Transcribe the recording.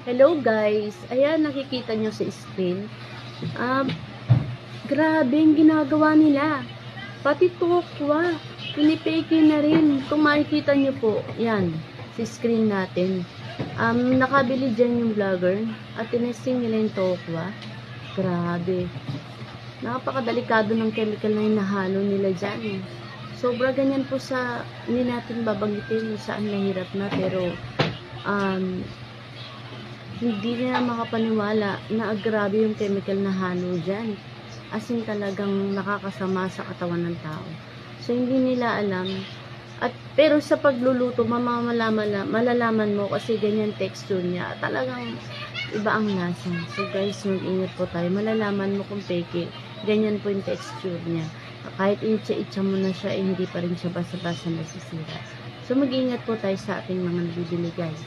Hello guys, ayan nakikita nyo sa screen. Um, Grabe yung ginagawa nila. Pati tukwa, pinipake na rin. Kung makikita nyo po, yan, sa screen natin. Nakabili dyan yung vlogger at tinesting nila yung tukwa. Grabe. Napakadelikado ng chemical na hinahalo nila dyan. Sobra ganyan po sa, hindi natin babanggitin saan mahirap na, pero hindi nila makapaniwala na grabe yung chemical na halo dyan. As in talagang nakakasama sa katawan ng tao. So hindi nila alam. Pero sa pagluluto, malalaman mo kasi ganyan texture niya. Talagang iba ang lasa. So guys, mag-ingat po tayo. Malalaman mo kung peke. Ganyan po yung texture niya. Kahit itsa-itsa mo na siya, hindi pa rin siya basa-basa nasisira. So mag-ingat po tayo sa ating mga nabibili guys.